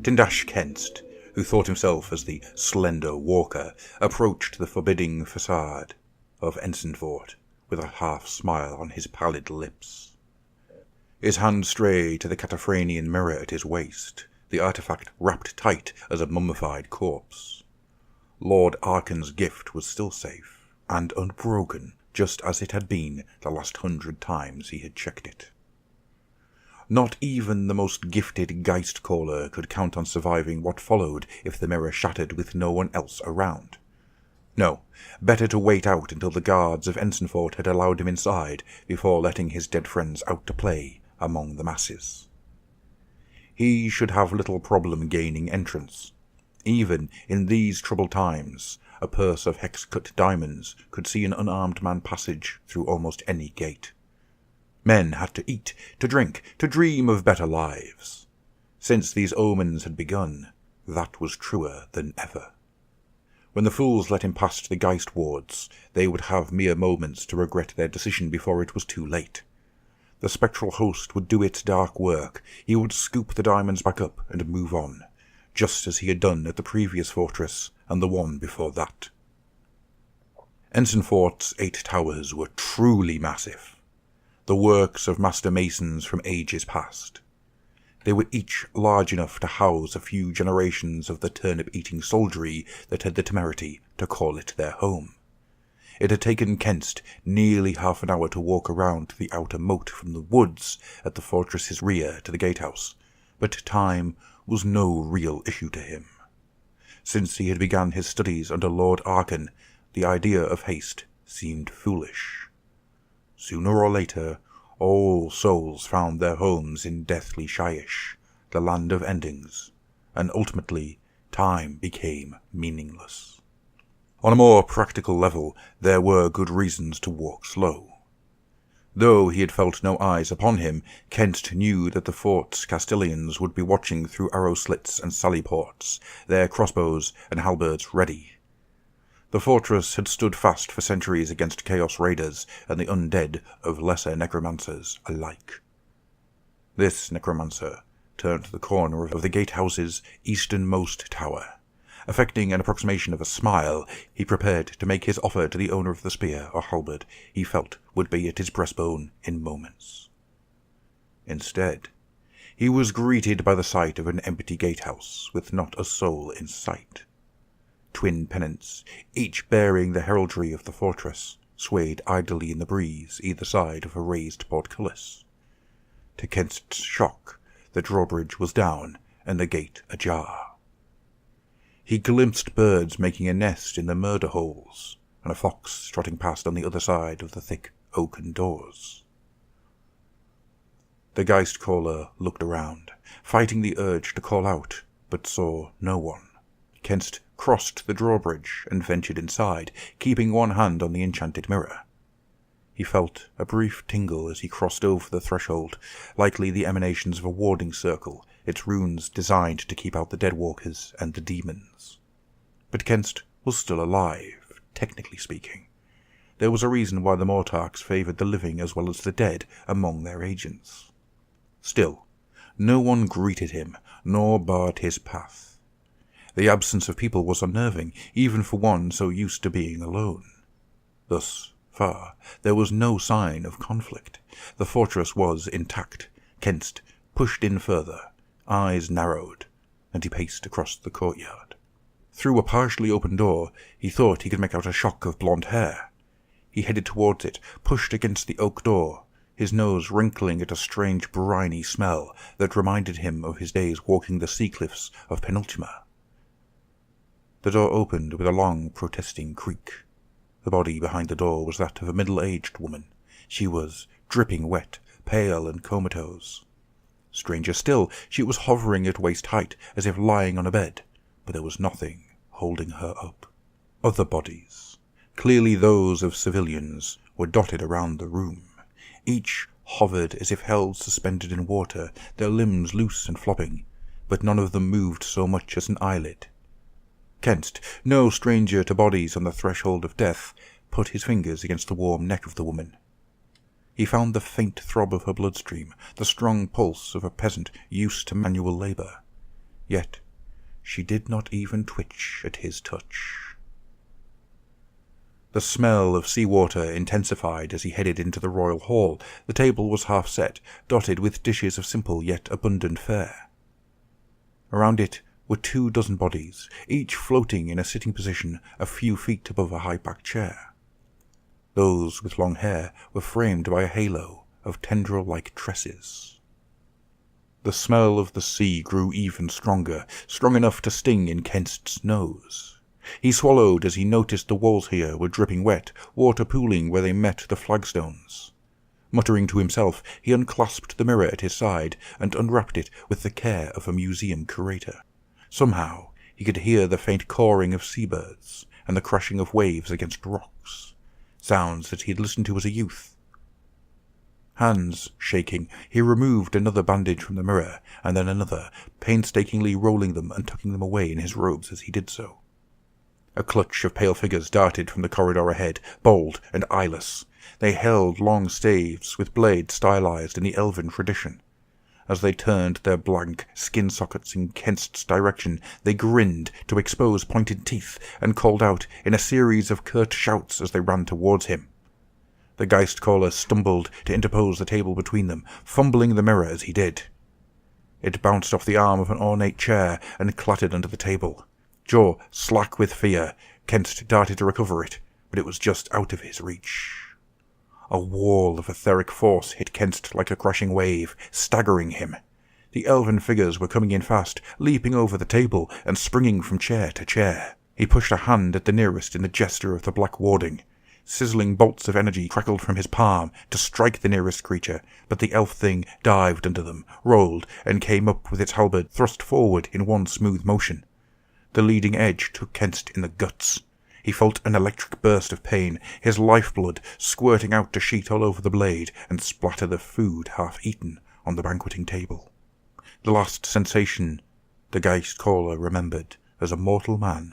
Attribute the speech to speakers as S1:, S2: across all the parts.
S1: Tindash Kenst, who thought himself as the slender walker, approached the forbidding facade of Eisgnfort with a half-smile on his pallid lips. His hand strayed to the cataphranian mirror at his waist, the artifact wrapped tight as a mummified corpse. Lord Arkan's gift was still safe, and unbroken, just as it had been the last 100 times he had checked it. Not even the most gifted Geistcaller could count on surviving what followed if the mirror shattered with no one else around. No, better to wait out until the guards of Eisgnfort had allowed him inside before letting his dead friends out to play among the masses. He should have little problem gaining entrance. Even in these troubled times, a purse of hex-cut diamonds could see an unarmed man passage through almost any gate. Men had to eat, to drink, to dream of better lives. Since these omens had begun, that was truer than ever. When the fools let him past the Geist wards, they would have mere moments to regret their decision before it was too late. The spectral host would do its dark work. He would scoop the diamonds back up and move on, just as he had done at the previous fortress and the one before that. Eisgnfort's 8 towers were truly massive, the works of master masons from ages past. They were each large enough to house a few generations of the turnip-eating soldiery that had the temerity to call it their home. It had taken Kenst nearly half an hour to walk around the outer moat from the woods at the fortress's rear to the gatehouse, but time was no real issue to him. Since he had begun his studies under Lord Arkan, the idea of haste seemed foolish. Sooner or later, all souls found their homes in Deathly Shyish, the land of endings, and ultimately time became meaningless. On a more practical level, there were good reasons to walk slow. Though he had felt no eyes upon him, Kent knew that the fort's Castilians would be watching through arrow slits and sally-ports, their crossbows and halberds ready. The fortress had stood fast for centuries against Chaos Raiders and the undead of lesser necromancers alike. This necromancer turned the corner of the gatehouse's easternmost tower. Affecting an approximation of a smile, he prepared to make his offer to the owner of the spear or halberd he felt would be at his breastbone in moments. Instead, he was greeted by the sight of an empty gatehouse with not a soul in sight. Twin pennants, each bearing the heraldry of the fortress, swayed idly in the breeze either side of a raised portcullis. To Kent's shock, the drawbridge was down and the gate ajar. He glimpsed birds making a nest in the murder holes, and a fox trotting past on the other side of the thick oaken doors. The Geistcaller looked around, fighting the urge to call out, but saw no one. Kent crossed the drawbridge and ventured inside, keeping one hand on the enchanted mirror. He felt a brief tingle as he crossed over the threshold, likely the emanations of a warding circle, its runes designed to keep out the deadwalkers and the demons. But Kent was still alive, technically speaking. There was a reason why the Mortarks favoured the living as well as the dead among their agents. Still, no one greeted him, nor barred his path. The absence of people was unnerving, even for one so used to being alone. Thus far, there was no sign of conflict. The fortress was intact. Kent pushed in further, eyes narrowed, and he paced across the courtyard. Through a partially open door, he thought he could make out a shock of blonde hair. He headed towards it, pushed against the oak door, his nose wrinkling at a strange briny smell that reminded him of his days walking the sea cliffs of Penultima. The door opened with a long, protesting creak. The body behind the door was that of a middle-aged woman. She was dripping wet, pale and comatose. Stranger still, she was hovering at waist height, as if lying on a bed, but there was nothing holding her up. Other bodies, clearly those of civilians, were dotted around the room. Each hovered as if held suspended in water, their limbs loose and flopping, but none of them moved so much as an eyelid. Kent, no stranger to bodies on the threshold of death, put his fingers against the warm neck of the woman. He found the faint throb of her bloodstream, the strong pulse of a peasant used to manual labour. Yet she did not even twitch at his touch. The smell of seawater intensified as he headed into the royal hall. The table was half set, dotted with dishes of simple yet abundant fare. Around it were 24 bodies, each floating in a sitting position a few feet above a high-backed chair. Those with long hair were framed by a halo of tendril-like tresses. The smell of the sea grew even stronger, strong enough to sting in Kent's nose. He swallowed as he noticed the walls here were dripping wet, water pooling where they met the flagstones. Muttering to himself, he unclasped the mirror at his side and unwrapped it with the care of a museum curator. Somehow he could hear the faint cawing of seabirds and the crashing of waves against rocks, sounds that he had listened to as a youth. Hands shaking, he removed another bandage from the mirror, and then another, painstakingly rolling them and tucking them away in his robes as he did so. A clutch of pale figures darted from the corridor ahead, bold and eyeless. They held long staves with blades stylized in the elven tradition. As they turned their blank skin sockets in Kent's direction, they grinned to expose pointed teeth and called out in a series of curt shouts as they ran towards him. The Geistcaller stumbled to interpose the table between them, fumbling the mirror as he did. It bounced off the arm of an ornate chair and clattered under the table. Jaw slack with fear, Kent darted to recover it, but it was just out of his reach. A wall of etheric force hit Kent like a crashing wave, staggering him. The elven figures were coming in fast, leaping over the table and springing from chair to chair. He pushed a hand at the nearest in the gesture of the black warding. Sizzling bolts of energy crackled from his palm to strike the nearest creature, but the elf thing dived under them, rolled, and came up with its halberd thrust forward in one smooth motion. The leading edge took Kent in the guts. He felt an electric burst of pain, his lifeblood squirting out to sheet all over the blade and splatter the food half-eaten on the banqueting table. The last sensation the Geistcaller remembered as a mortal man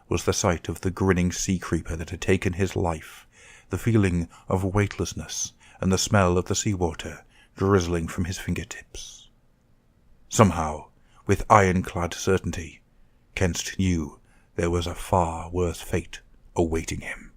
S1: was the sight of the grinning sea creeper that had taken his life, the feeling of weightlessness and the smell of the seawater drizzling from his fingertips. Somehow, with ironclad certainty, Kent knew there was a far worse fate awaiting him.